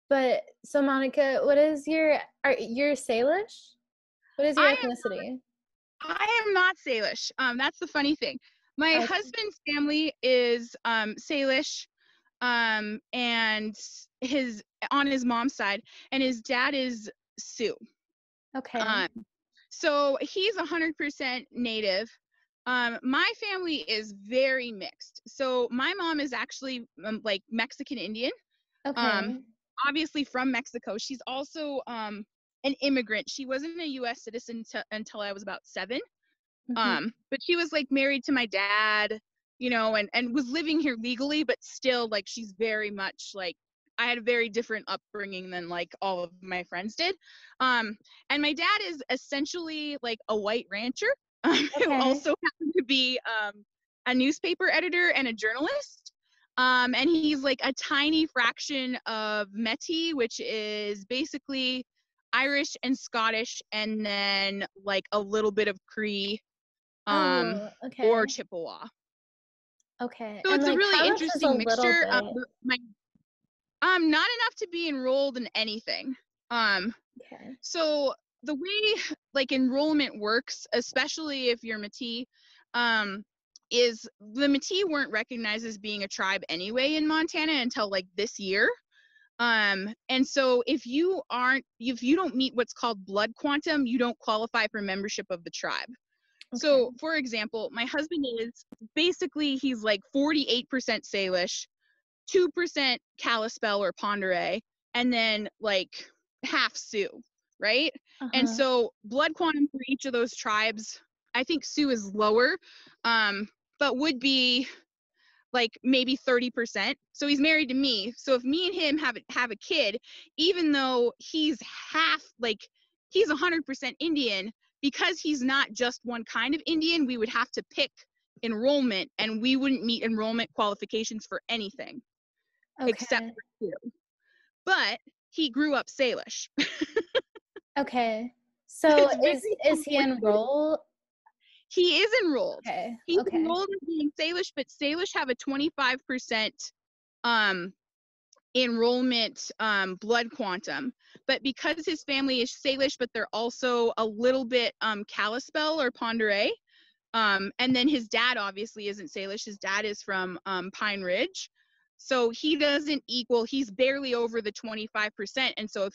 But so Monica, what is you're Salish? What is your I ethnicity? I am not Salish. That's the funny thing. My Okay. husband's family is Salish, and his on his mom's side, and his dad is Sioux. Okay. Um, so he's 100% native. My family is very mixed. So my mom is actually like Mexican Indian. Um, Okay. obviously from Mexico. She's also an immigrant. She wasn't a U.S. citizen until I was about 7. Hmm. But she was like married to my dad, and was living here legally, but still like she's very much like I had a very different upbringing than like all of my friends did. And my dad is essentially like a white rancher who Okay. also happened to be a newspaper editor and a journalist. And he's like a tiny fraction of Métis, which is basically Irish and Scottish, and then like a little bit of Cree, Oh, or okay. Chippewa. Okay. So And it's a like really how much is a interesting little mixture. bit? My not enough to be enrolled in anything. Um, Okay. so the way like enrollment works, especially if you're Métis, is the Métis weren't recognized as being a tribe anyway in Montana until like this year. And so if you don't meet what's called blood quantum, you don't qualify for membership of the tribe. Okay. So, for example, my husband is basically he's like 48% Salish, 2% Kalispel or Pend Oreille, and then like half Sioux, right? And Uh-huh. so blood quantum for each of those tribes, I think Sioux is lower, but would be like maybe 30%. So he's married to me. So if me and him have a kid, even though he's he's 100% Indian, because he's not just one kind of Indian, we would have to pick enrollment, and we wouldn't meet enrollment qualifications for anything except Okay. for Sioux. But he grew up Salish. Okay. So It's very is he complicated. enrolled? He is enrolled. Okay. He's Okay. enrolled in being Salish, but Salish have a 25% um enrollment blood quantum, but because his family is Salish, but they're also a little bit Kalispel or Pend Oreille, and then his dad obviously isn't Salish. His dad is from Pine Ridge, so he doesn't equal. He's barely over the 25%, and so if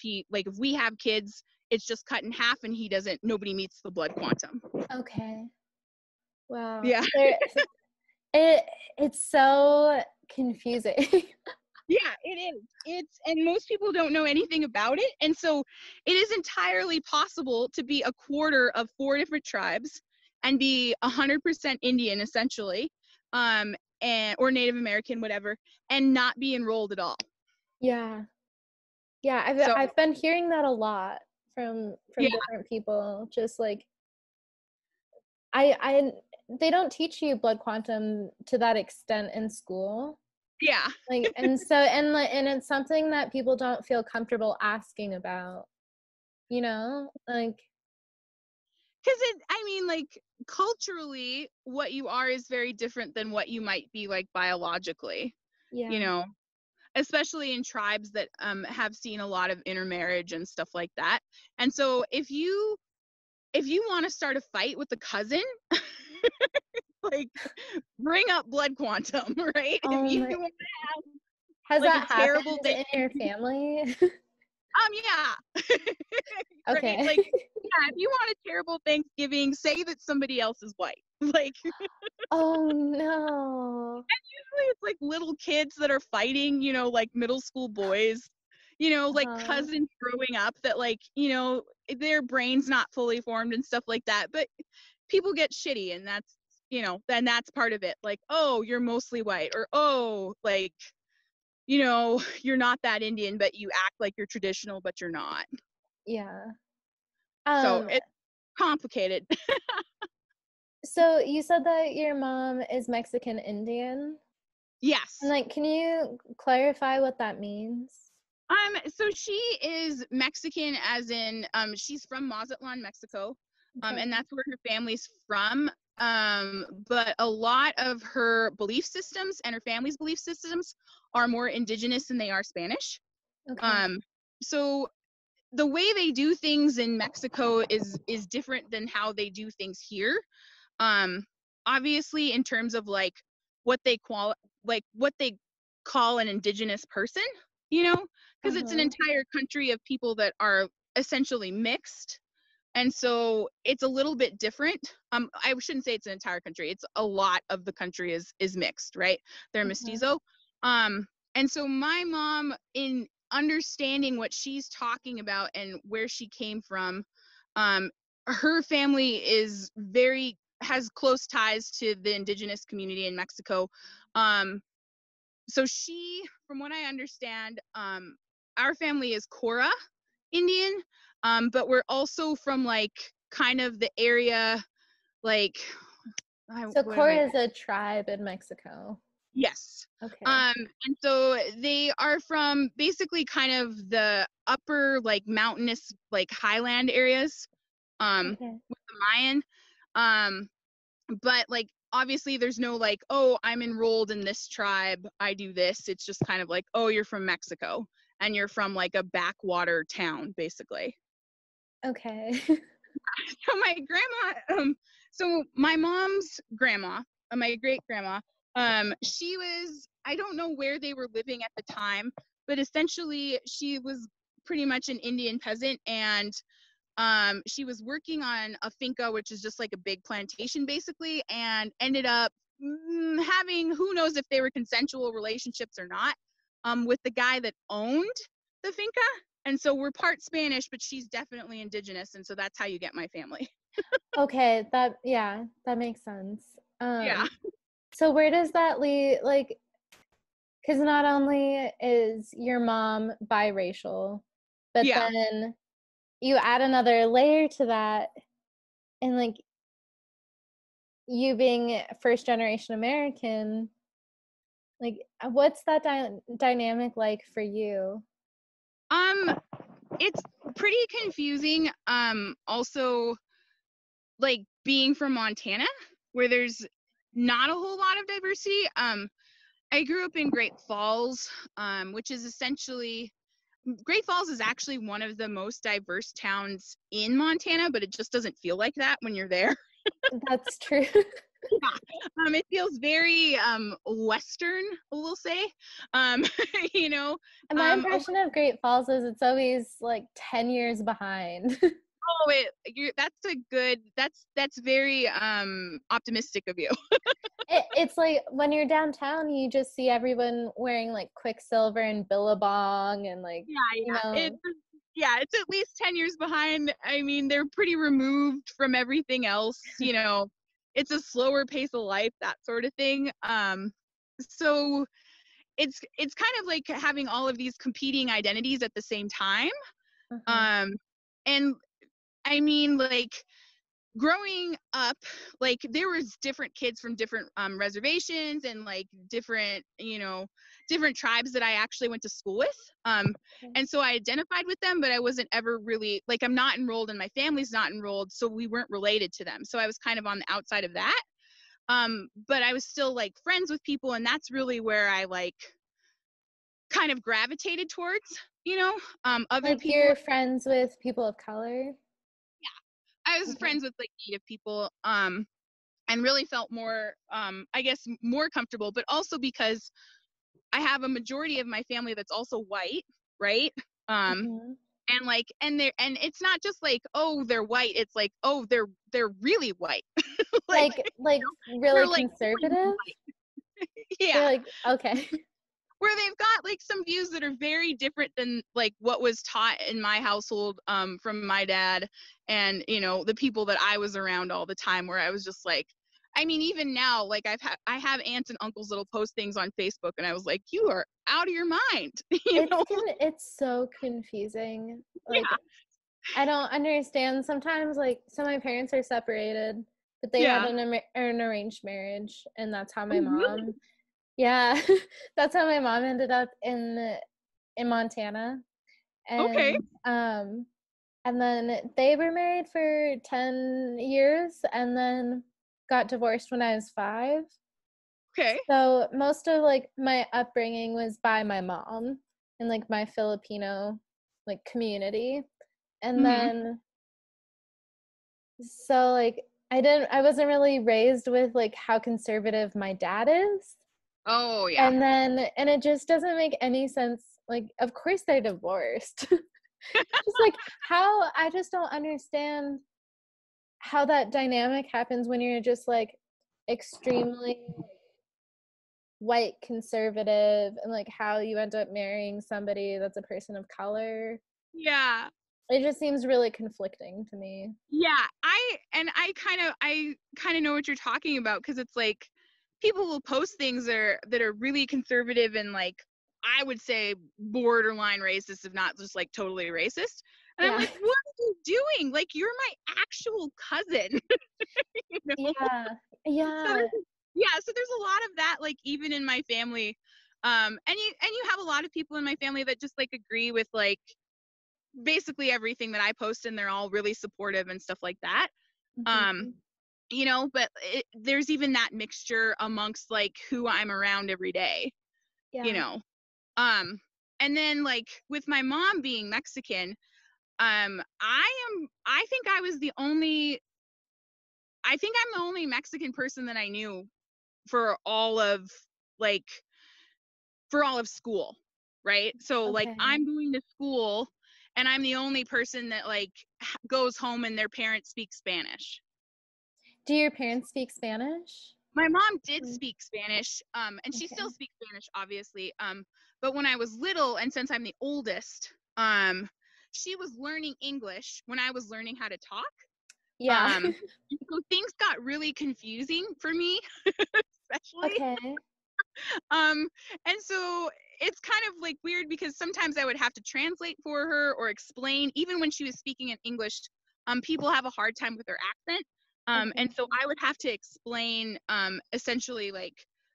we have kids, it's just cut in half, and he doesn't. Nobody meets the blood quantum. Okay. Wow. Yeah. It's so confusing. Yeah, it is. And most people don't know anything about it. And so it is entirely possible to be a quarter of 4 different tribes and be 100% Indian essentially, or Native American, whatever, and not be enrolled at all. Yeah. Yeah, So I've been hearing that a lot yeah, from different people. Just like I they don't teach you blood quantum to that extent in school. yeah. Like and it's something that people don't feel comfortable asking about, you know? Like Because like culturally, what you are is very different than what you might be like biologically, you yeah. know. Especially in tribes that have seen a lot of intermarriage and stuff like that. And so if you want to start a fight with a cousin, like bring up blood quantum, right? If Oh you my, want to have has like a that terrible happened thing, in your family? yeah. Right? Okay. Like, yeah, if you want a terrible Thanksgiving, say that somebody else is white. Like, Oh no. usually it's like little kids that are fighting, like middle school boys, like Uh, cousins growing up that like, their brain's not fully formed and stuff like that. But people get shitty, and that's, then that's part of it. Like, oh, you're mostly white, or oh, like, you're not that Indian, but you act like you're traditional, but you're not. yeah. So Um, it's complicated. so you said that your mom is Mexican Indian? And Yes. like, can you clarify what that means? So she is Mexican, as in, she's from Mazatlan, Mexico, Okay. and that's where her family's from. But a lot of her belief systems and her family's belief systems are more indigenous than they are Spanish. Okay. Um, so the way they do things in Mexico is different than how they do things here. Um, Obviously, in terms of like what they what they call an indigenous person, you know, because it's an Uh-huh. entire country of people that are essentially mixed. And so it's a little bit different. I shouldn't say it's an entire country. It's a lot of the country is mixed, right? They're Uh-huh. mestizo. And so my mom, in understanding what she's talking about and where she came from, her family has close ties to the indigenous community in Mexico. So she, from what I understand, our family is Cora Indian, but we're also from like kind of the area, like So what am I? Cora is a tribe in Mexico. Yes. Okay. And so they are from basically kind of the upper like mountainous like highland areas, Okay. with the Mayan. Um, but like obviously there's no like, oh, I'm enrolled in this tribe, I do this. It's just kind of like, oh, you're from Mexico and you're from like a backwater town, basically. Okay. So my grandma, so my mom's grandma, my great grandma, she was, I don't know where they were living at the time, but essentially she was pretty much an Indian peasant, and she was working on a finca, which is just like a big plantation basically, and ended up having, who knows if they were consensual relationships or not, with the guy that owned the finca. And so we're part Spanish, but she's definitely indigenous, and so that's how you get my family. Okay, that makes sense. Yeah. So where does that lead, like, because not only is your mom biracial, but Yeah. then you add another layer to that, and like you being first generation American, like what's that dynamic like for you? Um, it's pretty confusing. Also, like being from Montana, where there's not a whole lot of diversity. I grew up in Great Falls, which is essentially, Great Falls is actually one of the most diverse towns in Montana, but it just doesn't feel like that when you're there. That's true. It feels very Western, we'll say. Um, you know, And my impression of Great Falls is it's always like 10 years behind. oh, that's a good. That's very optimistic of you. It's like when you're downtown, you just see everyone wearing like Quicksilver and Billabong and like, Yeah, you yeah. know, It's at least 10 years behind. I mean, they're pretty removed from everything else, you know. It's a slower pace of life, that sort of thing. So it's kind of like having all of these competing identities at the same time. uh-huh. Um and I mean, like, growing up, like there was different kids from different reservations and like different, different tribes that I actually went to school with. Okay. And so I identified with them, but I wasn't ever really like, I'm not enrolled and my family's not enrolled, so we weren't related to them. So I was kind of on the outside of that. But I was still like friends with people, and that's really where I like kind of gravitated towards, other Like people. you're friends with people of color? I was Okay. friends with like Native people. And really felt more, I guess, more comfortable, but also because I have a majority of my family that's also white, right? Um, Mhm. and like, and it's not just like, oh, they're white. It's like, oh, they're really white. Like, Like really they're like, conservative? They're yeah, like, okay. where they've got like some views that are very different than like what was taught in my household, from my dad and the people that I was around all the time, where I was just like, I mean, even now, like I have aunts and uncles that'll post things on Facebook, and I was like, you are out of your mind. you know It's so confusing. Like yeah, I don't understand sometimes, like so my parents are separated, but they had yeah. an arranged marriage, and that's how Oh, my really? mom, yeah, that's how my mom ended up in Montana. Okay. And and then they were married for 10 years and then got divorced when I was 5. Okay. So most of like my upbringing was by my mom. in like my Filipino like community. And Mm-hmm. then so like I wasn't really raised with like how conservative my dad is. Oh yeah. And it just doesn't make any sense. Like, of course they're divorced. Just like how I just don't understand how that dynamic happens when you're just like extremely white conservative, and like how you end up marrying somebody that's a person of color. Yeah. It just seems really conflicting to me. Yeah, I kind of know what you're talking about, because it's like people will post things that are really conservative and like I would say borderline racist, if not just like totally racist. And I'm Yeah. like, what are you doing? Like, you're my actual cousin. You know? Yeah. So Yeah. there's a lot of that, like even in my family. And you have a lot of people in my family that just like agree with like basically everything that I post, and they're all really supportive and stuff like that. Um, Mm-hmm. but there's even that mixture amongst like who I'm around every day, you Yeah. know. Um, and then like with my mom being Mexican, I think I'm the only Mexican person that I knew for all of like for all of school, right? So like Okay. I'm going to school and I'm the only person that like goes home and their parents speak Spanish. Do your parents speak Spanish? My mom did Mm. speak Spanish, and she Okay. still speaks Spanish, obviously. But when I was little, and since I'm the oldest, she was learning English when I was learning how to talk. Yeah. Um, so things got really confusing for me, especially. Okay. Um, and so it's kind of like weird because sometimes I would have to translate for her or explain, even when she was speaking in English. People have a hard time with her accent. And Okay. so I would have to explain, essentially like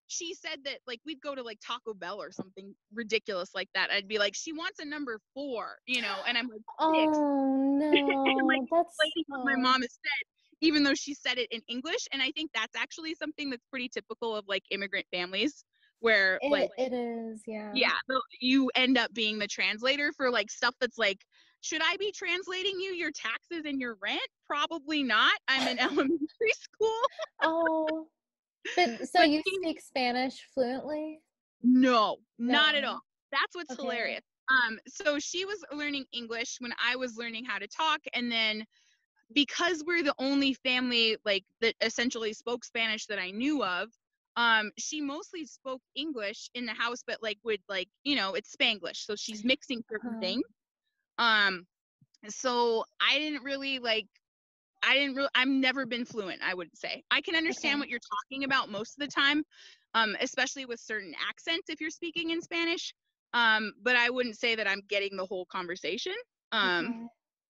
she said that like we'd go to like Taco Bell or something ridiculous like that. I'd be like, she wants a number 4, and I'm like 6, Oh and like no, that's explaining what my mom has said, even though she said it in English. And I think that's actually something that's pretty typical of like immigrant families, where like it is, yeah. yeah, so you end up being the translator for like stuff that's like, should I be translating you your taxes and your rent? Probably not. I'm in elementary school. Oh, but so But you speak Spanish fluently? no, not at No. all. That's what's Okay. hilarious. So she was learning English when I was learning how to talk, and then because we're the only family like that essentially spoke Spanish that I knew of, she mostly spoke English in the house, but like would like, it's Spanglish, so she's mixing certain Uh-huh. things. Um, so I've never been fluent, I would say. I can understand Okay. what you're talking about most of the time, especially with certain accents if you're speaking in Spanish. But I wouldn't say that I'm getting the whole conversation. Um, Okay.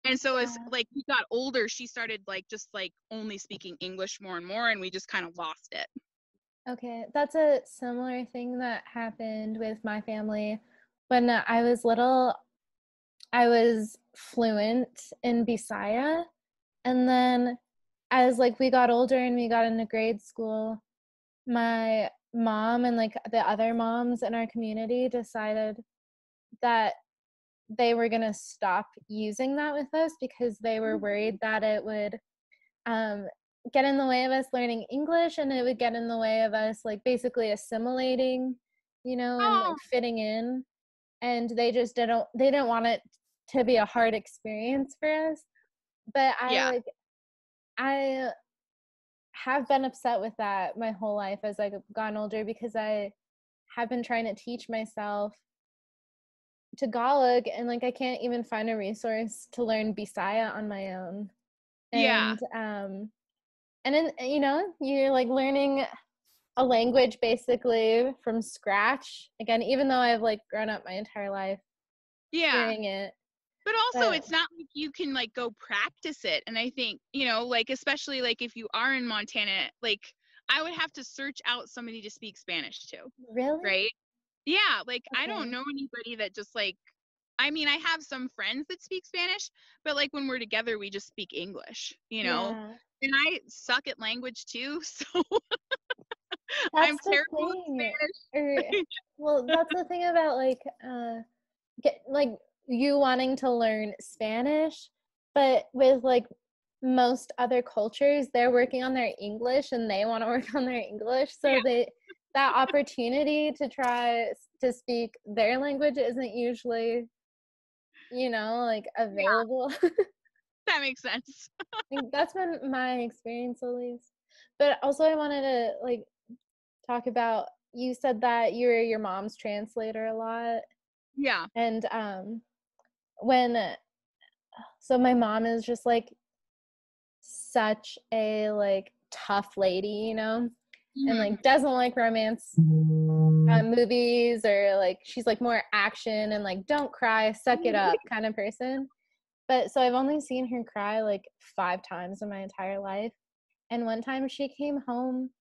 and so as Yeah. like we got older, she started like just like only speaking English more and more, and we just kind of lost it. Okay. That's a similar thing that happened with my family. When I was little, I was fluent in Bisaya. And then as like we got older and we got into grade school, my mom and like the other moms in our community decided that they were going to stop using that with us because they were worried that it would um, get in the way of us learning English, and it would get in the way of us like basically assimilating, and like Oh, fitting in. And they didn't want it to be a hard experience for us. But yeah. I have been upset with that my whole life as I've gotten older, because I have been trying to teach myself Tagalog, and like I can't even find a resource to learn Bisaya on my own. Yeah. And then you're like learning a language basically from scratch again, even though I've like grown up my entire life Yeah. hearing it. But also But it's not like you can like go practice it. And I think, like especially like if you are in Montana, like I would have to search out somebody to speak Spanish to, really? right? Yeah, like I don't Okay. know anybody that just like, I mean, I have some friends that speak Spanish, but like when we're together, we just speak English. Yeah. And I suck at language too, so I'm That's the terrible at thing. Or Spanish. well, that's the thing about like get like you wanting to learn Spanish, but with like most other cultures, they're working on their English and they want to work on their English. So Yeah, that opportunity to try to speak their language isn't usually, like yeah, available. that makes sense. Think that's been my experience at least. But also I wanted to like talk about, you said that you were your mom's translator a lot. Yeah. And when so my mom is just like such a like tough lady, and Mhm. like doesn't like romance movies, or like she's like more action and like don't cry, suck it up kind of person. But so I've only seen her cry like 5 times in my entire life. And one time she came home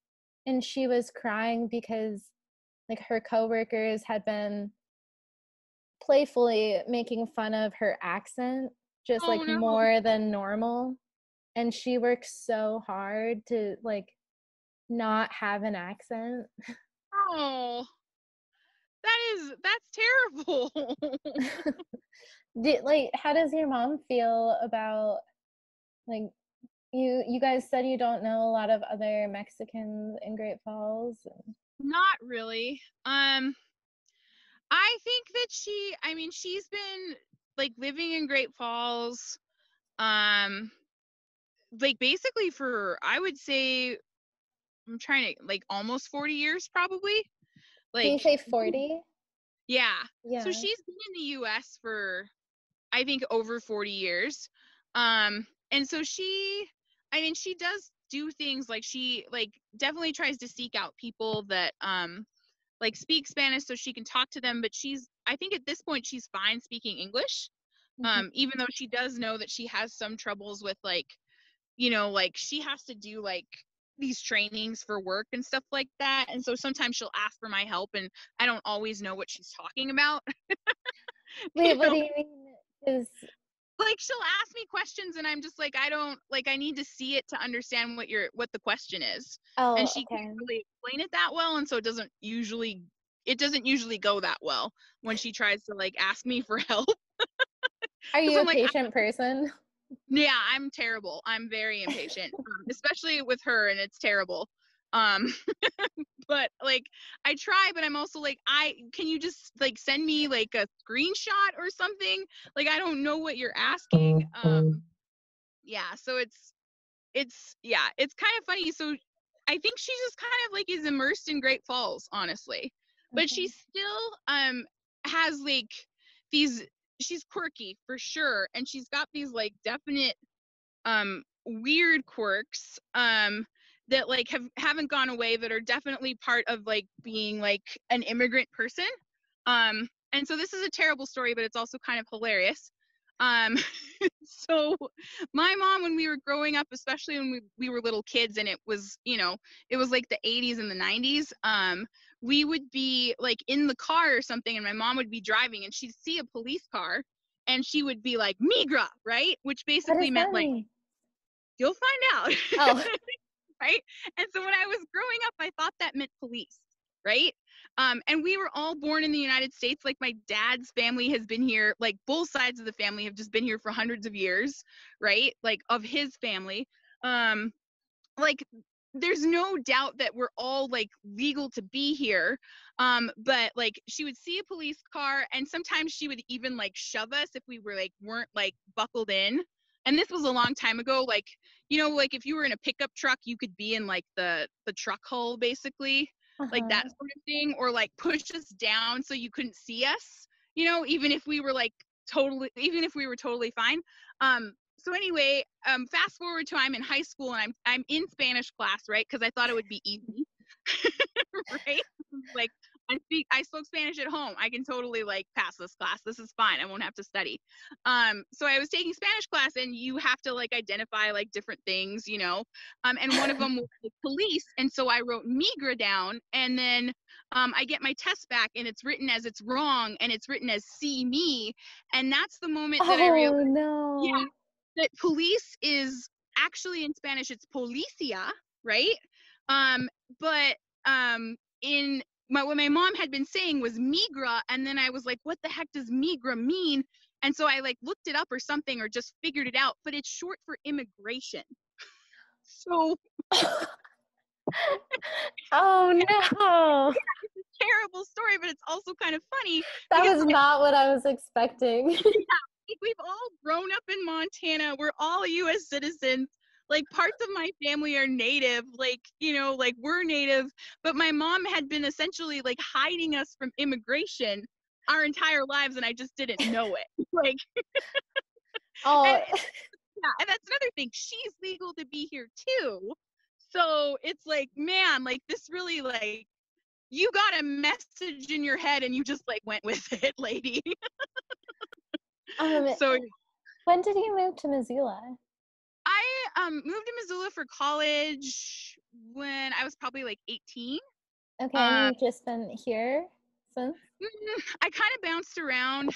and she was crying because like her coworkers had been playfully making fun of her accent, just Oh like no. more than normal. And she works so hard to like not have an accent. Oh, that's terrible. Like, how does your mom feel about like you guys said you don't know a lot of other Mexicans in Great Falls? Not really. I think that I mean, she's been like living in Great Falls, um, like basically for, I would say, I'm trying to, like, almost 40 years probably. Did you Like, say 40? yeah. So Yeah. she's been in the US for, I think, over 40 years. And so I mean, she does do things like she like definitely tries to seek out people that like speak Spanish so she can talk to them, but I think at this point she's fine speaking English. Mhm. Even though she does know that she has some troubles with like, like she has to do like these trainings for work and stuff like that. And so sometimes she'll ask for my help and I don't always know what she's talking about. Wait, you what know, do you mean? Is like she'll ask me questions and I'm just like, I don't like, I need to see it to understand what the question is. And Oh, she can't okay. really explain it that well. And so it doesn't usually go that well when she tries to like ask me for help. Are Because you I'm a like, patient person? yeah, I'm terrible. I'm very impatient, especially with her, and it's terrible. Um, but like I try, but I'm also like, can you just like send me like a screenshot or something? Like I don't know what you're asking. Yeah, so yeah, it's kind of funny. So I think she just kind of like is immersed in Great Falls, honestly. But she Okay. still has like these, she's quirky for sure, and she's got these like definite weird quirks that like haven't gone away, that are definitely part of like being like an immigrant person. And so this is a terrible story, but it's also kind of hilarious. um so my mom, when we were growing up, especially when we were little kids, and it was, it was like the 80s and the 90s, we would be like in the car or something, and my mom would be driving and she'd see a police car and she would be like migra, right, which What basically does meant that like, mean? you'll find out. Oh, Right. And so when I was growing up, I thought that meant police, right? And we were all born in the United States. Like my dad's family has been here, like both sides of the family have just been here for hundreds of years, right, like of his family. um like there's no doubt that we're all like legal to be here. But like she would see a police car and sometimes she would even like shove us if we were like weren't like buckled in. And this was a long time ago. Like, like if you were in a pickup truck, you could be in like the truck hull basically, like that uh-huh. sort of thing, or like push us down so you couldn't see us, even if we were like totally fine. So anyway, fast forward to I'm in high school and I'm in Spanish class, right? Because I thought it would be easy, right? Like I spoke Spanish at home. I can totally like pass this class. This is fine. I won't have to study. So I was taking Spanish class, and you have to like identify like different things, and one of them was like police, and so I wrote migra down, and then I get my test back, and it's written as it's wrong, and it's written as see me, and that's the moment that I realized, Oh yeah, no. that police is actually in Spanish it's policia, right? Um, but in what my mom had been saying was migra, and then I was like, what the heck does migra mean? And so I like looked it up or something, or just figured it out, but it's short for immigration. So Oh no. it's a terrible story, but it's also kind of funny. That because was not what I was expecting. we've all grown up in Montana. We're all U.S. citizens. Like, parts of my family are native, like, you know, like, we're native, but my mom had been essentially like hiding us from immigration our entire lives, and I just didn't know it. Like, Oh, and yeah, and that's another thing. She's legal to be here too. So it's like, man, like, this really, like, you got a message in your head and you just like went with it, lady. So when did you move to Missoula? I moved to Missoula for college when I was probably like 18. Okay, and you've just been here since? I kind of bounced around.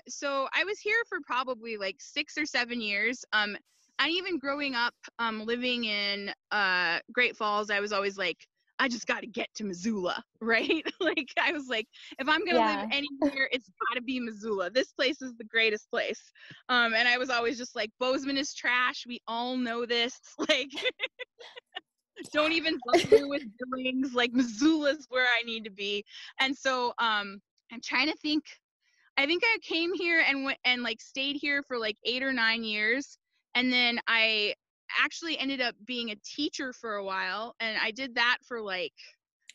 So I was here for probably like 6 or 7 years. And even growing up, living in Great Falls, I was always like, I just got to get to Missoula, right? Like, I was like, if I'm gonna live anywhere, it's got to be Missoula. This place is the greatest place. And I was always just like, Bozeman is trash. We all know this. Like, don't even bother with Billings. Like, Missoula's where I need to be. And so I'm trying to think. I think I came here and went and like stayed here for like 8 or 9 years, and then I actually ended up being a teacher for a while, and I did that for like,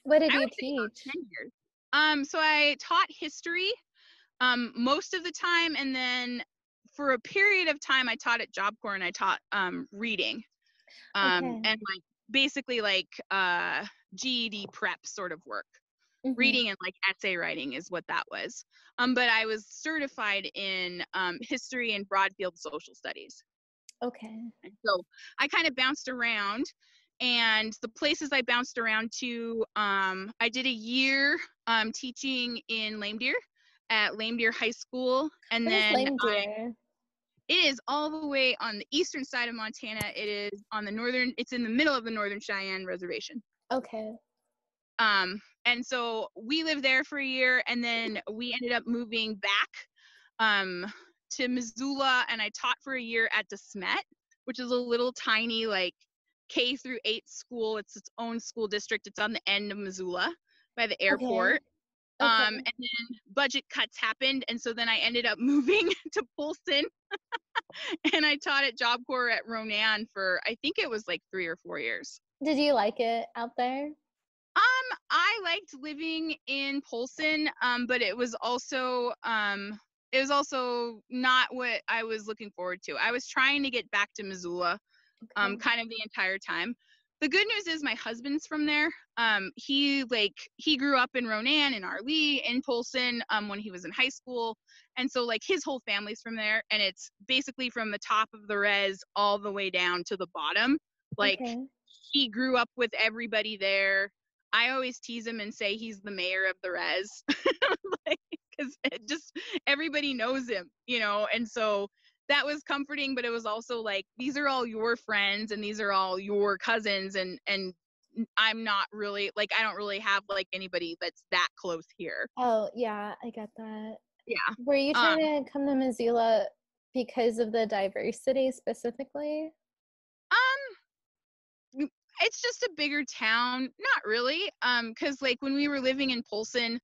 what did I you would say about teach? 10 years. So I taught history most of the time, and then for a period of time I taught at Job Corps, and I taught reading, and like basically like GED prep sort of work. Reading and like essay writing is what that was. But I was certified in history and broad field social studies. Okay. And so I kind of bounced around, and the places I bounced around to, I did a year teaching in Lame Deer at Lame Deer High School, and Where's then Lame Deer? it is all the way on the eastern side of Montana. It is on the northern. It's in the middle of the Northern Cheyenne Reservation. Okay. And so we lived there for a year, and then we ended up moving back to Missoula, and I taught for a year at DeSmet, which is a little tiny like K through 8 school. It's its own school district. It's on the end of Missoula by the airport. And then budget cuts happened, and so then I ended up moving to Polson, and I taught at Job Corps at Ronan for, I think it was like 3 or 4 years. Did you like it out there? I liked living in Polson, but it was also not what I was looking forward to. I was trying to get back to Missoula, kind of the entire time. The good news is my husband's from there. He grew up in Ronan, in Arlee, in Polson, when he was in high school. And so like his whole family's from there, and it's basically from the top of the res all the way down to the bottom. Like, he grew up with everybody there. I always tease him and say he's the mayor of the res, like, because just everybody knows him, you know. And so that was comforting, but it was also like, these are all your friends and these are all your cousins, and I'm not really like, I don't really have like anybody that's that close here. Oh yeah, I get that. Yeah. Were you trying to come to Missoula because of the diversity specifically? It's just a bigger town. Not really. Because like when we were living in Polson,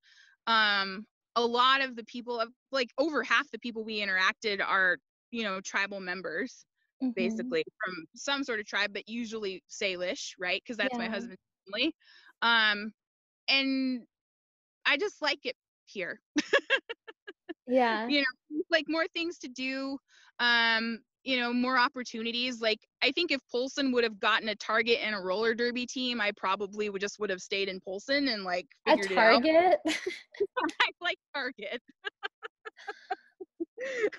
a lot of the people, like over half the people we interacted are, you know, tribal members, basically from some sort of tribe, but usually Salish, right? Because that's my husband's family. And I just like it here. Yeah. You know, like more things to do, you know, more opportunities. Like, I think if Polson would have gotten a Target and a roller derby team, I probably would have stayed in Polson and like figured it out. Target? I like Target.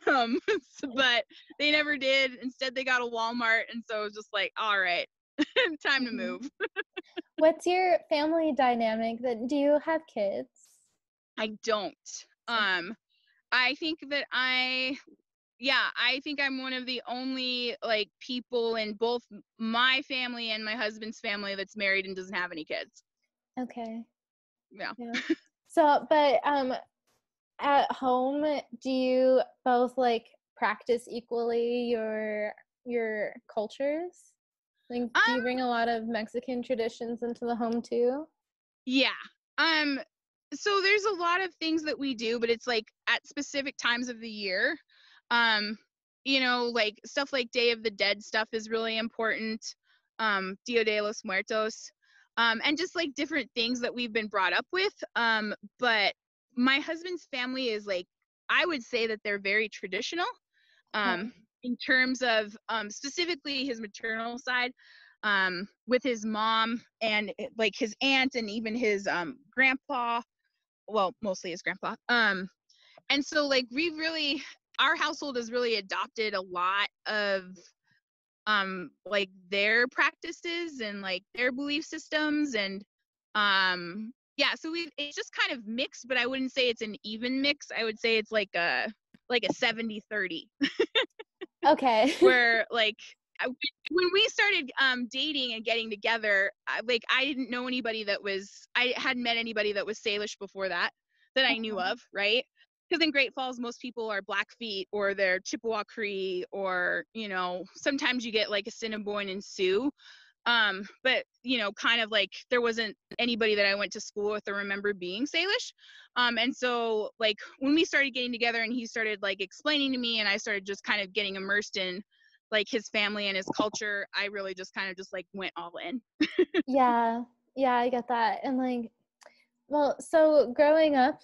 But they never did. Instead they got a Walmart, and so it was just like, all right, time to move. What's your family dynamic? Do you have kids? I don't. I think that I think I'm one of the only like people in both my family and my husband's family that's married and doesn't have any kids. Okay. Yeah. So, but at home, do you both like practice equally your cultures? Like, do you bring a lot of Mexican traditions into the home too? Yeah. So there's a lot of things that we do, but it's like at specific times of the year. You know, like stuff like Day of the Dead stuff is really important. Dia de los Muertos. And just like different things that we've been brought up with. But my husband's family is like, I would say that they're very traditional. In terms of specifically his maternal side, with his mom and like his aunt and even his grandpa, well, mostly his grandpa. And so like our household has really adopted a lot of like their practices and like their belief systems, and yeah, so it's just kind of mixed, but I wouldn't say it's an even mix. I would say it's like a 70-30. Okay. Where like when we started dating and getting together, I didn't know anybody I hadn't met anybody that was Salish before that I knew of, right? Because in Great Falls, most people are Blackfeet or they're Chippewa Cree, or, you know, sometimes you get like Assiniboine and Sioux. But, you know, kind of like there wasn't anybody that I went to school with or remember being Salish. And so like when we started getting together and he started like explaining to me and I started just kind of getting immersed in like his family and his culture, I really just kind of just like went all in. Yeah, I get that. And like, well, so growing up,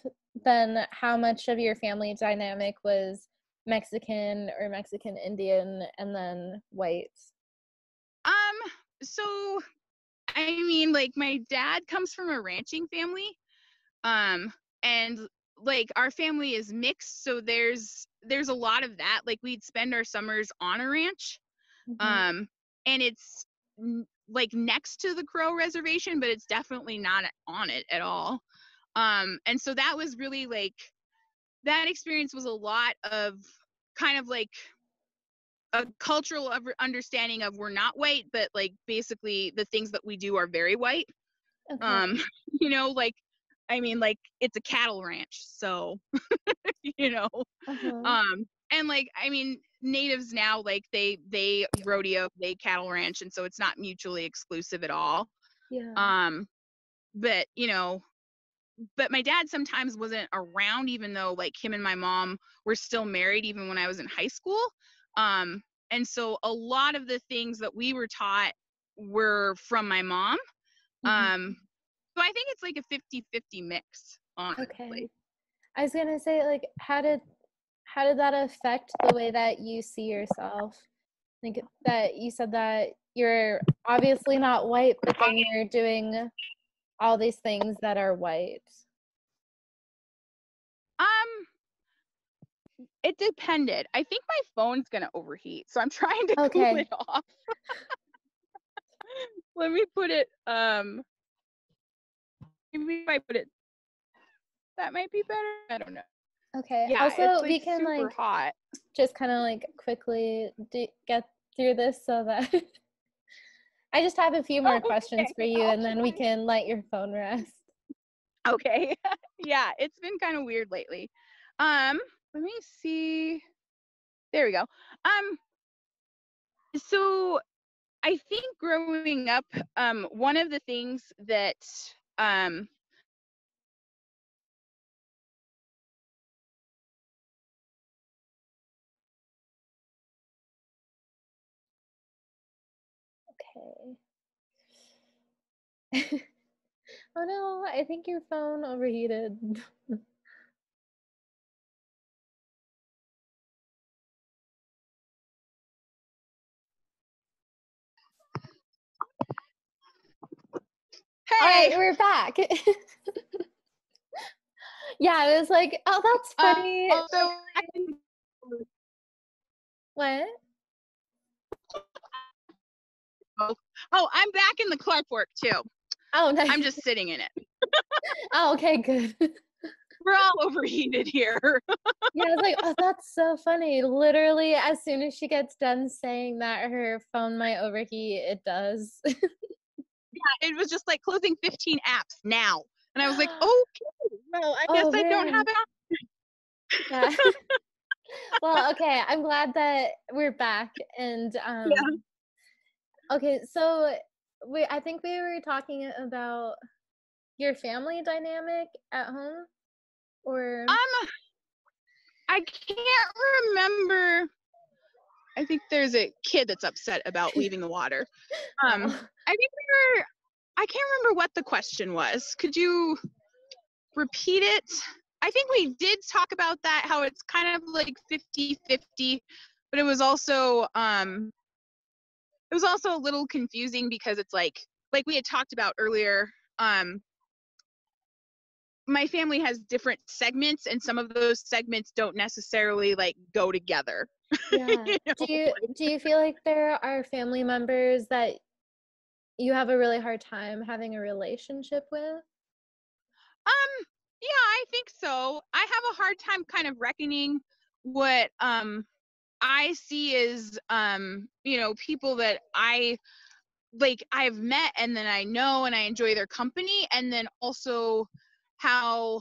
then how much of your family dynamic was Mexican or Mexican Indian and then white? So I mean, like my dad comes from a ranching family. And like our family is mixed, so there's a lot of that. Like we'd spend our summers on a ranch. And it's like next to the Crow reservation, but it's definitely not on it at all. And so that was really like, that experience was a lot of kind of like a cultural understanding of we're not white, but like basically the things that we do are very white. Okay. You know, like, I mean, like it's a cattle ranch, so you know. And like, I mean, natives now, like they rodeo, they cattle ranch, and so it's not mutually exclusive at all. Yeah. But you know, but my dad sometimes wasn't around, even though like him and my mom were still married even when I was in high school. And so a lot of the things that we were taught were from my mom. So I think it's like a 50-50 mix, honestly. Okay. I was gonna say, like, how did that affect the way that you see yourself? Like, that you said that you're obviously not white, but then you're doing all these things that are white. It depended. I think my phone's gonna overheat, so I'm trying to cool it off. Let me put it, maybe if I put it, that might be better. I don't know. Okay. Yeah, Also, it's like we can super like hot. just kind of like quickly get through this so that I just have a few more questions for you, and then we can let your phone rest. Okay. Yeah, it's been kind of weird lately. Let me see. There we go. So I think growing up, one of the things that Okay. Oh no, I think your phone overheated. Hey! All right, we're back. Yeah, it was like, oh, that's funny. What? Oh, I'm back in the Clarkwork too. Oh, nice. I'm just sitting in it. Oh, okay, good. We're all overheated here. Yeah, I was like, oh, that's so funny. Literally, as soon as she gets done saying that her phone might overheat, it does. Yeah, it was just like closing 15 apps now. And I was like, okay, well, I guess Oh I don't have man. it. Yeah. Well, okay. I'm glad that we're back. And Yeah. okay, so I think we were talking about your family dynamic at home, or I can't remember. I think there's a kid that's upset about leaving the water. oh. I think I can't remember what the question was. Could you repeat it? I think we did talk about that, how it's kind of like 50-50, but it was also a little confusing because it's like we had talked about earlier, my family has different segments, and some of those segments don't necessarily like go together. Yeah. You know? Do you feel like there are family members that you have a really hard time having a relationship with? Yeah, I think so. I have a hard time kind of reckoning what I see as people that I've met and then I know and I enjoy their company, and then also how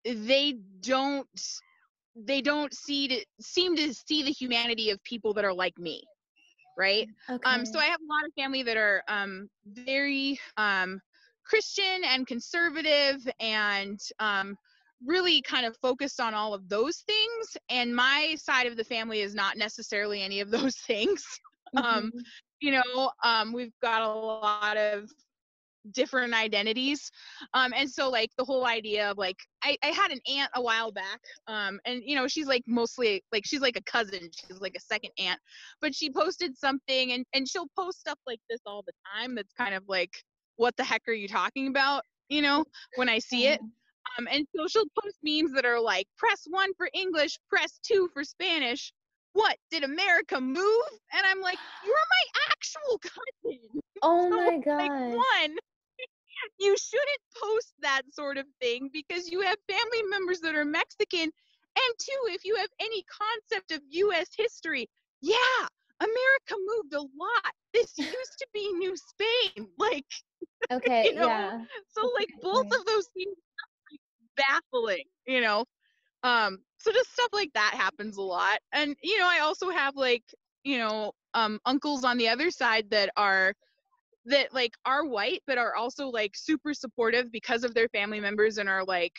they don't seem to see the humanity of people that are like me, right? Okay. So I have a lot of family that are very Christian and conservative and really kind of focused on all of those things, and my side of the family is not necessarily any of those things. um, Mhm. we've got a lot of different identities, and so like the whole idea of like I had an aunt a while back, and she's like mostly like she's like a cousin, she's like a second aunt, but she posted something, and she'll post stuff like this all the time that's kind of like, what the heck are you talking about, when I see it. And so she'll post memes that are like, press 1 for English, press 2 for Spanish. What, did America move? And I'm like, you're my actual cousin. Oh So my like, gosh. one, you shouldn't post that sort of thing because you have family members that are Mexican. And two, if you have any concept of US history, yeah, America moved a lot. This used to be New Spain. Like, Okay, yeah. so That's a like good both point. of those things are baffling. So just stuff like that happens a lot. And I also have like, uncles on the other side that like are white but are also like super supportive because of their family members, and are like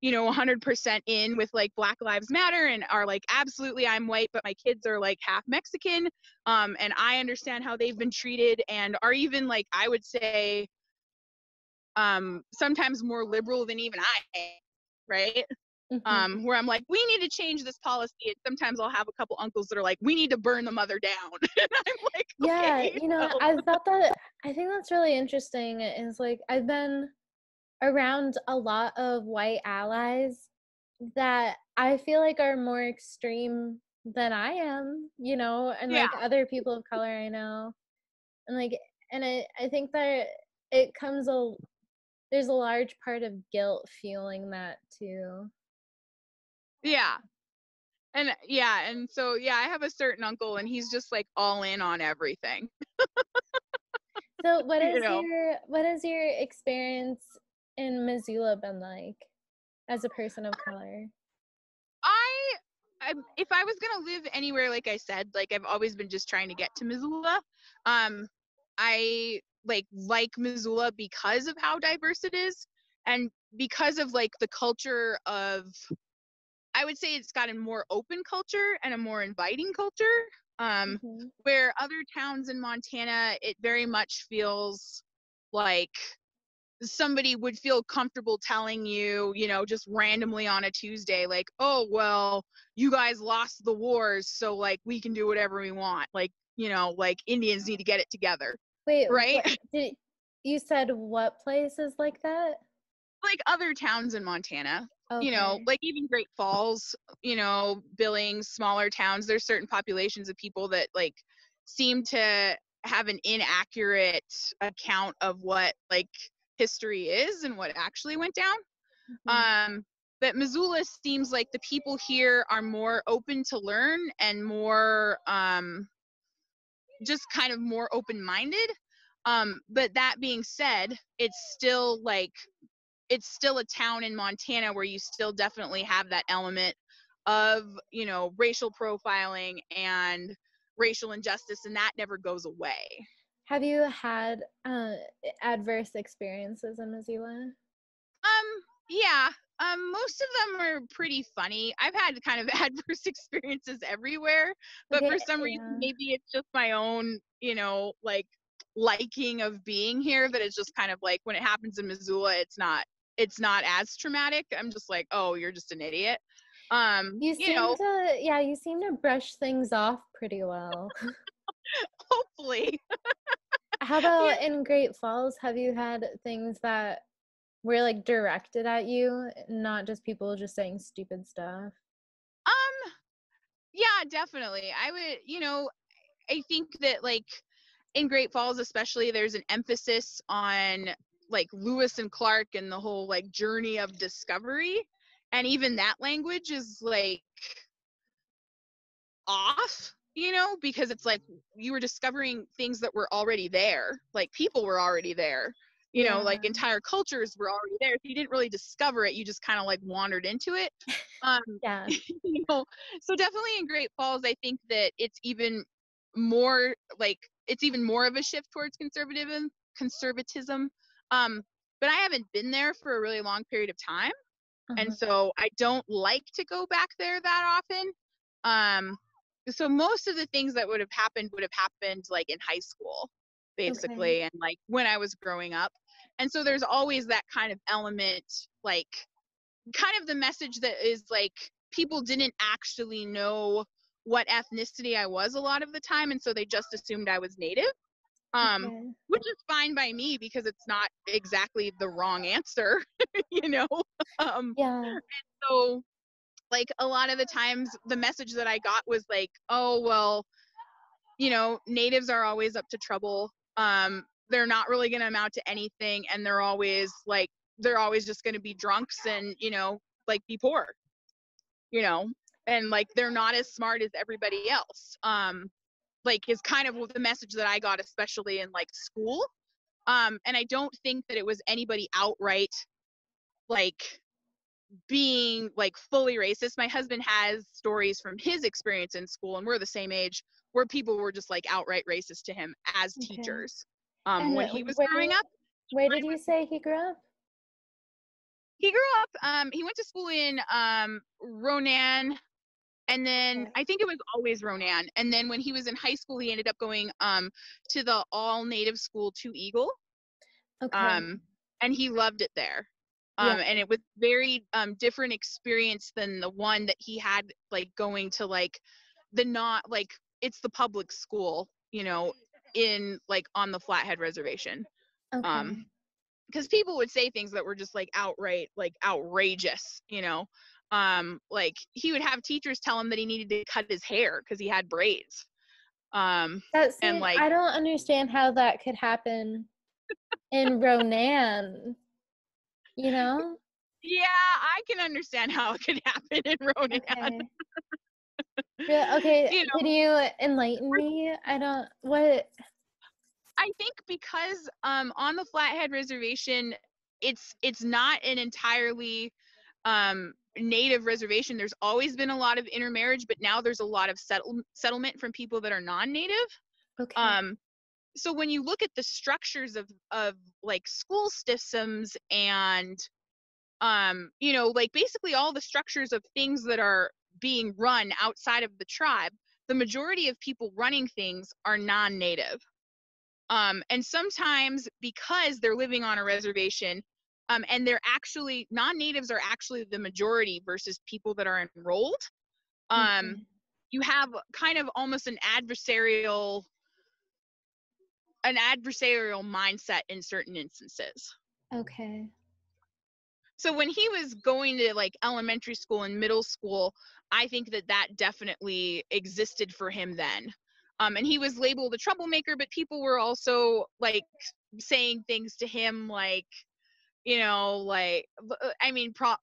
100% in with like Black Lives Matter, and are like, absolutely, I'm white but my kids are like half Mexican, and I understand how they've been treated, and are even like, I would say, sometimes more liberal than even I am, right? Mhm. Where I'm like, we need to change this policy, and sometimes I'll have a couple uncles that are like, we need to burn the mother down. And I'm like, Yeah, okay, I think that's really interesting, is like I've been around a lot of white allies that I feel like are more extreme than I am, and yeah, like other people of color I know. And like I think that it comes a there's a large part of guilt feeling that too. yeah. And so yeah, I have a certain uncle, and he's just like all in on everything. So you know what has your experience in Missoula been like as a person of color? I, if I was gonna live anywhere, like I said, like I've always been just trying to get to Missoula. I like Missoula because of how diverse it is, and because of like the culture of, I would say it's got a more open culture and a more inviting culture. Mhm. Where other towns in Montana, it very much feels like somebody would feel comfortable telling you, just randomly on a Tuesday, like, oh, well, you guys lost the wars, so like we can do whatever we want. Like, like Indians need to get it together. Wait, Right? what did you said what place is like that? Like other towns in Montana, Okay. like even Great Falls, Billings, smaller towns, there's certain populations of people that like seem to have an inaccurate account of what like history is and what actually went down. Mhm. But Missoula seems like the people here are more open to learn and more just kind of more open-minded. But that being said, it's still a town in Montana where you still definitely have that element of, racial profiling and racial injustice, and that never goes away. Have you had adverse experiences in Missoula? Yeah. Most of them are pretty funny. I've had kind of adverse experiences everywhere, but Okay, for some reason, maybe it's just my own, liking of being here, that it's just kind of like when it happens in Missoula, it's not as traumatic. I'm just like, oh, you're just an idiot. you seem to brush things off pretty well. Hopefully. How about in Great Falls? Have you had things that were like directed at you, not just people just saying stupid stuff? Yeah, definitely. I would, I think that like in Great Falls especially, there's an emphasis on like Lewis and Clark and the whole like journey of discovery, and even that language is like off, because it's like you were discovering things that were already there, like people were already there, like entire cultures were already there. If you didn't really discover it, you just kind of like wandered into it. Yeah. So definitely in Great Falls, I think that it's even more of a shift towards conservatism. But I haven't been there for a really long period of time. And so I don't like to go back there that often. So most of the things that would have happened like in high school, basically, and like when I was growing up. And so there's always that kind of element, like kind of the message that is like people didn't actually know what ethnicity I was a lot of the time, and so they just assumed I was Native. Which is fine by me because it's not exactly the wrong answer, you know. And so like a lot of the times the message that I got was like, oh well, natives are always up to trouble. They're not really going to amount to anything, and they're always just going to be drunks and like be poor, and like they're not as smart as everybody else. Like is kind of the message that I got, especially in like school. And I don't think that it was anybody outright like being like fully racist. My husband has stories from his experience in school, and we're the same age, where people were just like outright racist to him as teachers. When he was growing up. Where did you say he grew up? He grew up, he went to school in Ronan, and then I think it was always Ronan. And then when he was in high school, he ended up going to the all native school to Eagle. And he loved it there. And it was very different experience than the one that he had like going to like it's the public school, in like on the Flathead Reservation. Because people would say things that were just like outright like outrageous, like he would have teachers tell him that he needed to cut his hair because he had braids. And like I don't understand how that could happen in Ronan, Yeah, I can understand how it could happen in Ronan. Okay, can you enlighten me? I think because on the Flathead Reservation, it's not an entirely native reservation. There's always been a lot of intermarriage, but now there's a lot of settlement from people that are non-native. So when you look at the structures of like school systems and like basically all the structures of things that are being run outside of the tribe, the majority of people running things are non-native. And sometimes because they're living on a reservation, and they're actually non-natives are actually the majority versus people that are enrolled. You have kind of almost an adversarial mindset in certain instances. So when he was going to like elementary school and middle school, I think that definitely existed for him then. And he was labeled a troublemaker, but people were also like saying things to him like,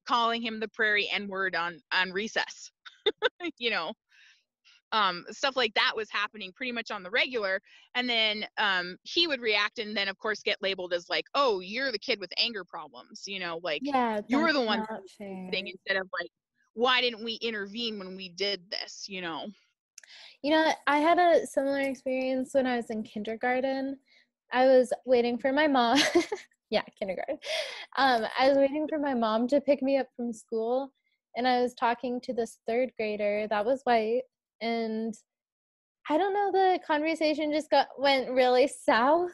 calling him the prairie N-word on recess, stuff like that was happening pretty much on the regular. And then he would react and then of course get labeled as like, oh, you're the kid with anger problems, you know, like Yeah, you're that's the one not fair. instead of like, why didn't we intervene when we did this, you know? You know, I had a similar experience when I was in kindergarten. I was waiting for my mom. Yeah, kindergarten. I was waiting for my mom to pick me up from school, and I was talking to this third grader that was white, and I don't know, the conversation just went really south,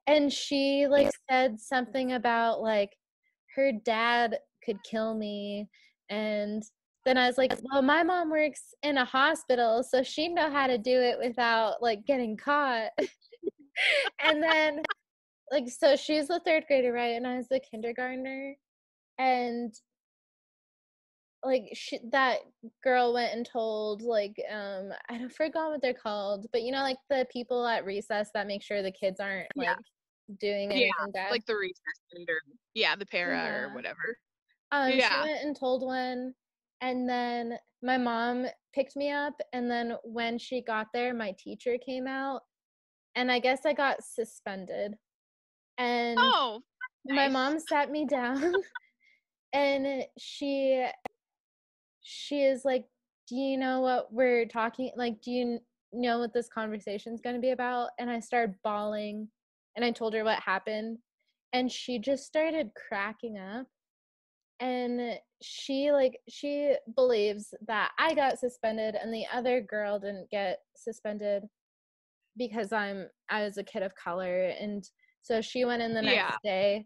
and she like said something about like her dad could kill me, and then I was like, well, my mom works in a hospital, so she'd know how to do it without like getting caught. And then like, so she's the third grader, right? And I was the kindergartner. And like that girl went and told like I don't forgot what they're called, but you know, like the people at recess that make sure the kids aren't like doing anything bad. Like the recess or the para or whatever. She went and told one, and then my mom picked me up, and then when she got there, my teacher came out, and I guess I got suspended. And my mom sat me down, and she is like, do you know what we're talking, like, do you know what this conversation is going to be about? And I started bawling, and I told her what happened, and she just started cracking up. And she believes that I got suspended and the other girl didn't get suspended because I was a kid of color. And so she went in the next day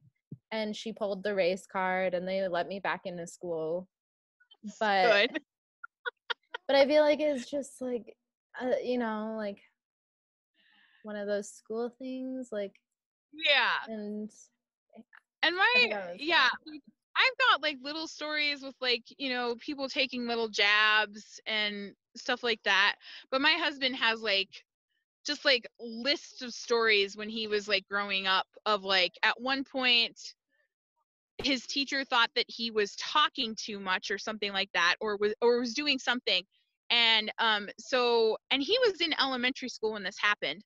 and she pulled the race card and they let me back into school. But but I feel like it's just like you know, like one of those school things, like and I've got like little stories with like, you know, people taking little jabs and stuff like that. But my husband has like just like lists of stories when he was like growing up of like at one point his teacher thought that he was talking too much or something like that, or was doing something. And and he was in elementary school when this happened,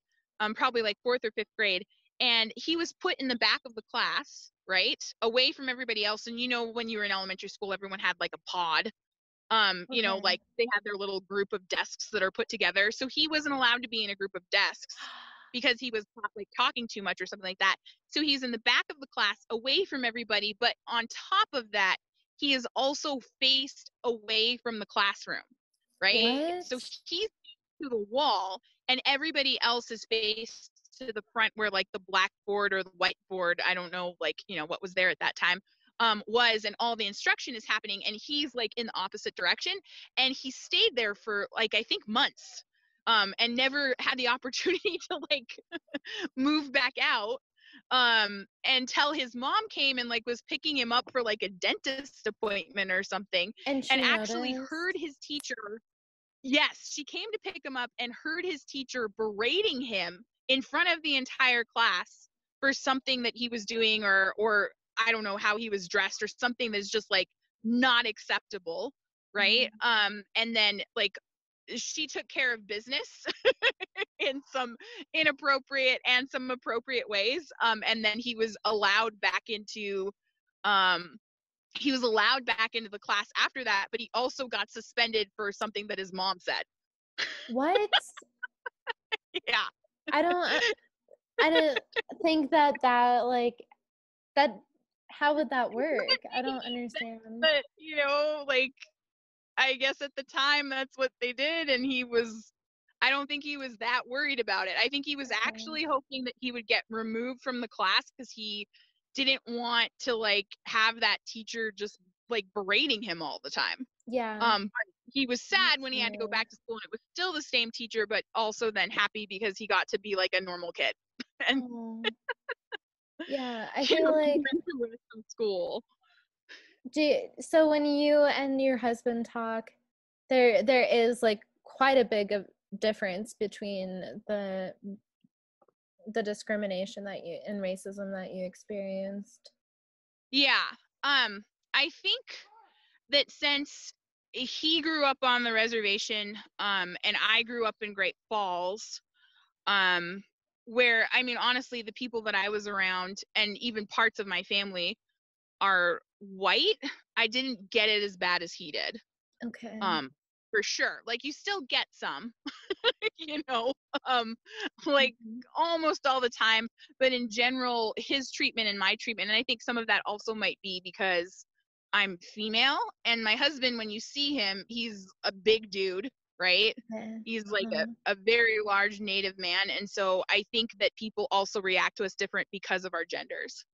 probably like 4th or 5th grade. And he was put in the back of the class, right, away from everybody else. And you know, when you were in elementary school, everyone had like a pod. You know, like they had their little group of desks that are put together. So he wasn't allowed to be in a group of desks because he was like talking too much or something like that. So he's in the back of the class away from everybody. But on top of that, he is also faced away from the classroom, right? What? So he's to the wall and everybody else is faced to the front where like the blackboard or the whiteboard, I don't know, like, you know, what was there at that time, was, and all the instruction is happening, and he's like in the opposite direction, and he stayed there for like I think months, and never had the opportunity to like move back out, until his mom came and like was picking him up for like a dentist appointment or something, and actually heard his teacher. Yes, she came to pick him up and heard his teacher berating him in front of the entire class for something that he was doing, or I don't know how he was dressed or something that's just like not acceptable, right? And then like she took care of business in some inappropriate and some appropriate ways, and then he was allowed back into the class after that, but he also got suspended for something that his mom said. What? Yeah. I don't think that like that, how would that work? I don't understand. But you know, like I guess at the time that's what they did, and I don't think he was that worried about it. I think he was actually hoping that he would get removed from the class because he didn't want to like have that teacher just like berating him all the time. But he was sad when he had to go back to school and it was still the same teacher, but also then happy because he got to be like a normal kid. And yeah, I feel like school. So when you and your husband talk, there is like quite a big of difference between the discrimination that you and racism that you experienced. Yeah. I think that since he grew up on the reservation, and I grew up in Great Falls, where, I mean, honestly, the people that I was around and even parts of my family are white. I didn't get it as bad as he did. Okay. For sure. Like, you still get some, you know, like Mhm. almost all the time, but in general, his treatment and my treatment, and I think some of that also might be because I'm female, and my husband, when you see him, he's a big dude, right? Okay. He's like Uh-huh. a very large native man, and so I think that people also react to us different because of our genders.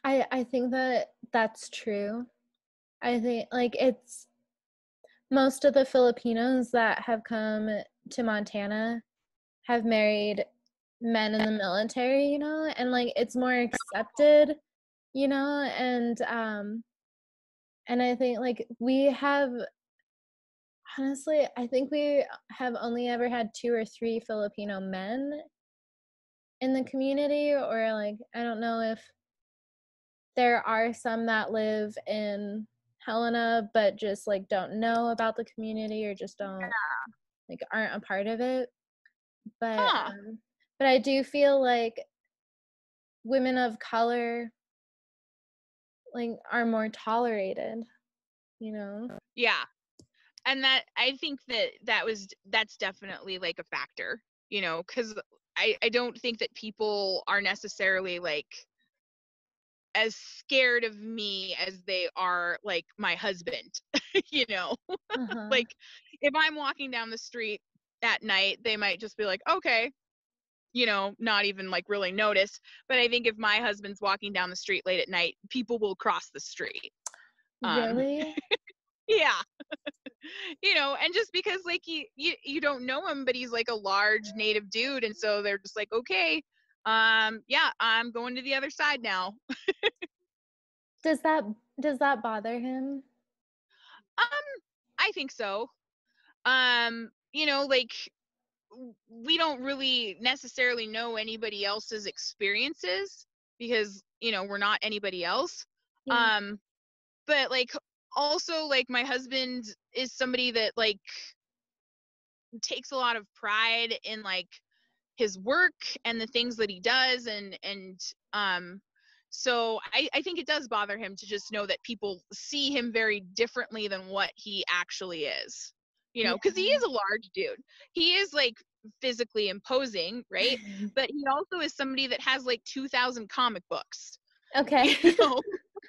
I think that that's true. I think like it's most of the Filipinos that have come to Montana have married men in the military, you know, and like it's more accepted, you know, and I think like we have honestly, I think we have only ever had 2 or 3 Filipino men in the community, or like I don't know if there are some that live in Helena but just like don't know about the community or just don't like aren't a part of it. But Huh. but I do feel like women of color like are more tolerated, you know. Yeah. And that, I think that that's definitely like a factor, you know, because I don't think that people are necessarily like as scared of me as they are like my husband, you know. Uh-huh. Like, if I'm walking down the street at night, they might just be like, okay, you know, not even like really notice. But I think if my husband's walking down the street late at night, people will cross the street. um Really? yeah. You know, and just because like you don't know him, but he's like a large native dude, and so they're just like, okay, yeah, I'm going to the other side now. Does that does that bother him? I think so. You know, like, we don't really necessarily know anybody else's experiences because, you know, we're not anybody else. Yeah. um but like, also, like, my husband is somebody that like takes a lot of pride in like his work and the things that he does, and so I think it does bother him to just know that people see him very differently than what he actually is, you know, because he Yeah. is a large dude. He is like physically imposing, right? But he also is somebody that has like 2,000 comic books, you Okay. know.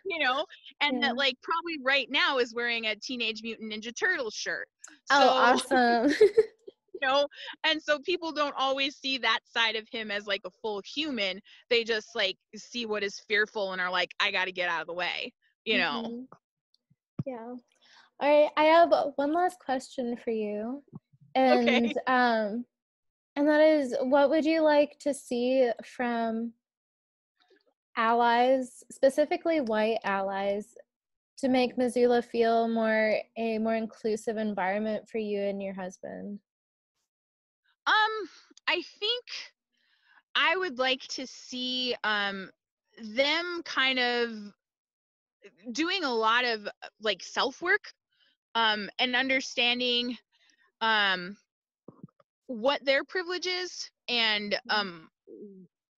You know, and that Yeah. like probably right now is wearing a Teenage Mutant Ninja Turtle shirt. Oh, So, awesome. you know, and so people don't always see that side of him as like a full human. They just like see what is fearful and are like, I got to get out of the way, you know. Mhm. Yeah. All right, I have one last question for you. Okay. And that is what would you like to see from allies, specifically white allies, to make Missoula feel a more inclusive environment for you and your husband? I think I would like to see them kind of doing a lot of like self work, and understanding um what their privilege is, and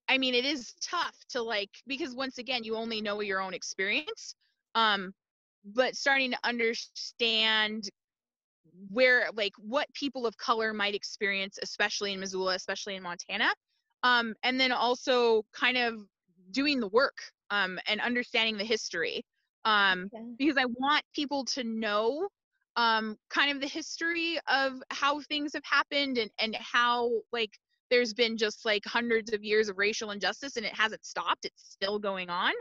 I mean, it is tough to like, because once again, you only know your own experience, um but starting to understand where like what people of color might experience, especially in Missoula, especially in Montana, and then also kind of doing the work, and understanding the history, Okay. because I want people to know kind of the history of how things have happened, and how like there's been just like hundreds of years of racial injustice and it hasn't stopped, it's still going on.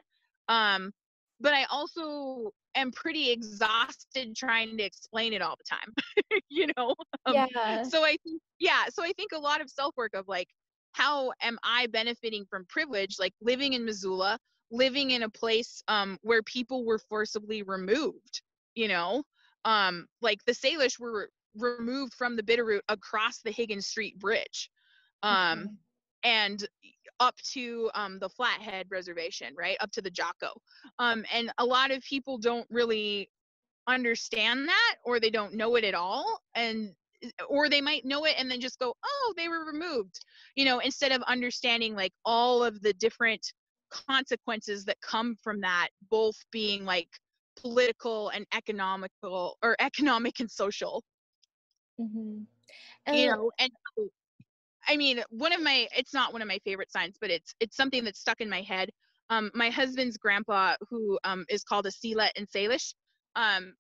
um but I also am pretty exhausted trying to explain it all the time. You know. um Yeah. so I think, yeah, so I think a lot of self work of like, how am I benefiting from privilege, like living in Missoula, living in a place where people were forcibly removed, you know. Like the Salish were removed from the Bitterroot across the Higgins Street Bridge, um Okay. and up to the Flathead Reservation, right up to the Jocko. And a lot of people don't really understand that, or they don't know it at all, or they might know it and then just go, oh, they were removed, instead of understanding like all of the different consequences that come from that, both being like political and economical, or economic and social. Mm-hmm. And And I mean, it's not one of my favorite signs, but it's something that's stuck in my head. My husband's grandpa, who is called a Silet in Salish,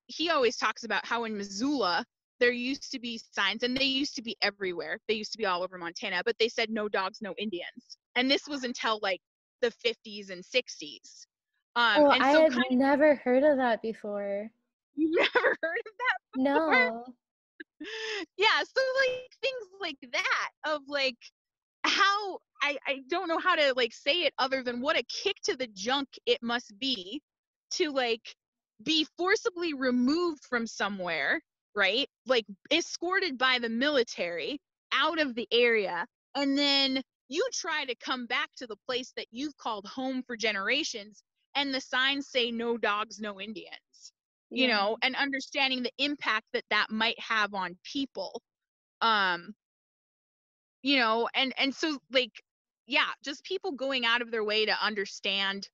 he always talks about how in Missoula there used to be signs, and they used to be everywhere. They used to be all over Montana, but they said no dogs, no Indians. And this was until like the 50s and 60s. I had kind never heard of that before. You've never heard of that before? No. Yeah, so like things like that, of like how I don't know how to like say it other than what a kick to the junk it must be to like be forcibly removed from somewhere, right? Like escorted by the military out of the area, and then you try to come back to the place that you've called home for generations, and the signs say no dogs, no Indians. Yeah. And understanding the impact that might have on people. And so like, yeah, just people going out of their way to understand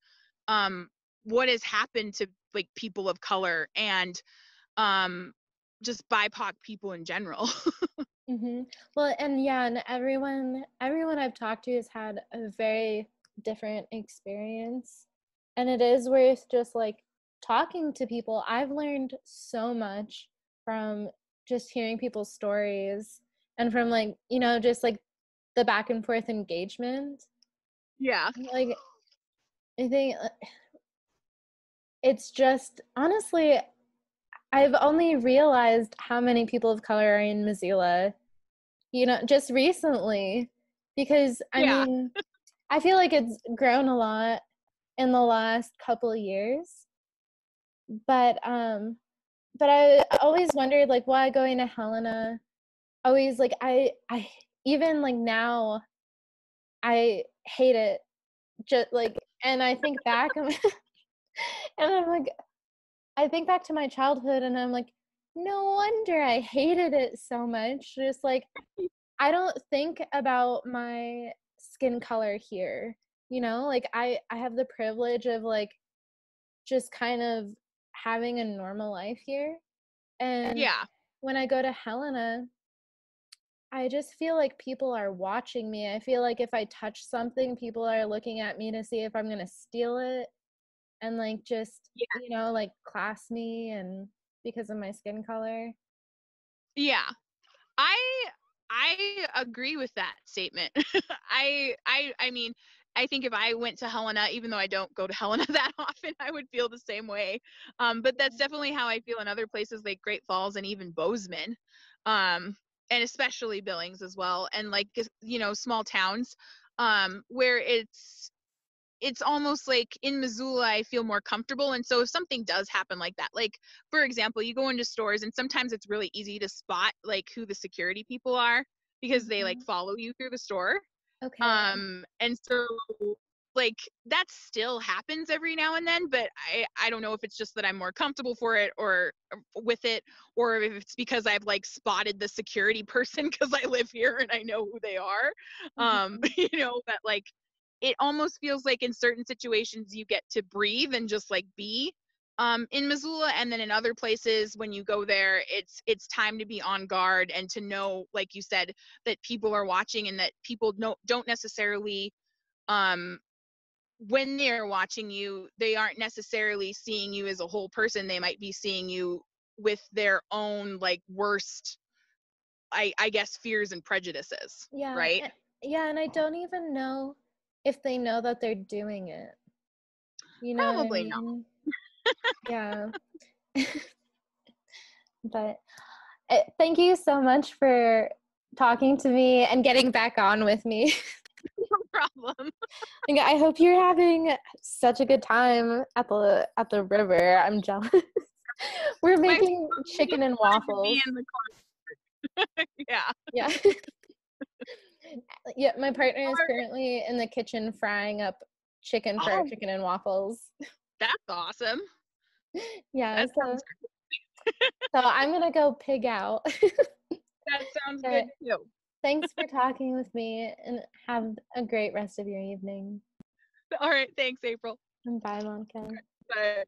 what has happened to like people of color, and just BIPOC people in general. Mm-hmm. Well, and yeah, and everyone I've talked to has had a very different experience, and it is worth just like talking to people. I've learned so much from just hearing people's stories, and from like, just like the back and forth engagement. Yeah. Like, I think it's just, honestly, I've only realized how many people of color are in Missoula, just recently, because I Yeah. mean, I feel like it's grown a lot in the last couple of years, but I always wondered like why going to Helena, always like I even like now I hate it, just like, and I think back and I'm like, I think back to my childhood and I'm like, no wonder I hated it so much. Just like, I don't think about my skin color here, like I have the privilege of like just kind of having a normal life here. And Yeah. when I go to Helena, I just feel like people are watching me. I feel like if I touch something, people are looking at me to see if I'm going to steal it, and like just, like class me, and because of my skin color. Yeah. I agree with that statement. I mean, I think if I went to Helena, even though I don't go to Helena that often, I would feel the same way. But that's definitely how I feel in other places like Great Falls and even Bozeman, and especially Billings as well, and like small towns, where it's almost like in Missoula, I feel more comfortable. And so if something does happen like that, like for example, you go into stores and sometimes it's really easy to spot like who the security people are because they like follow you through the store. Okay. And so like that still happens every now and then, but I don't know if it's just that I'm more comfortable for it or with it, or if it's because I've like spotted the security person because I live here and I know who they are. That like it almost feels like in certain situations you get to breathe and just like be in Missoula, and then in other places when you go there it's time to be on guard and to know, like you said, that people are watching, and that people don't necessarily when they're watching you, they aren't necessarily seeing you as a whole person. They might be seeing you with their own like worst I guess fears and prejudices. Yeah. Right. And I don't even know if they know that they're doing it. You know what I Probably not. mean? Yeah. But thank you so much for talking to me and getting back on with me. No problem. I hope you're having such a good time at the river. I'm jealous. We're making chicken and waffles. Yeah. Yeah. Yeah, my partner is currently in the kitchen frying up chicken for our chicken and waffles. That's awesome. Yeah, That sounds great. So I'm gonna go pig out. That sounds But good too. thanks for talking with me, and have a great rest of your evening. All right, thanks, April. And bye, Monica. Bye.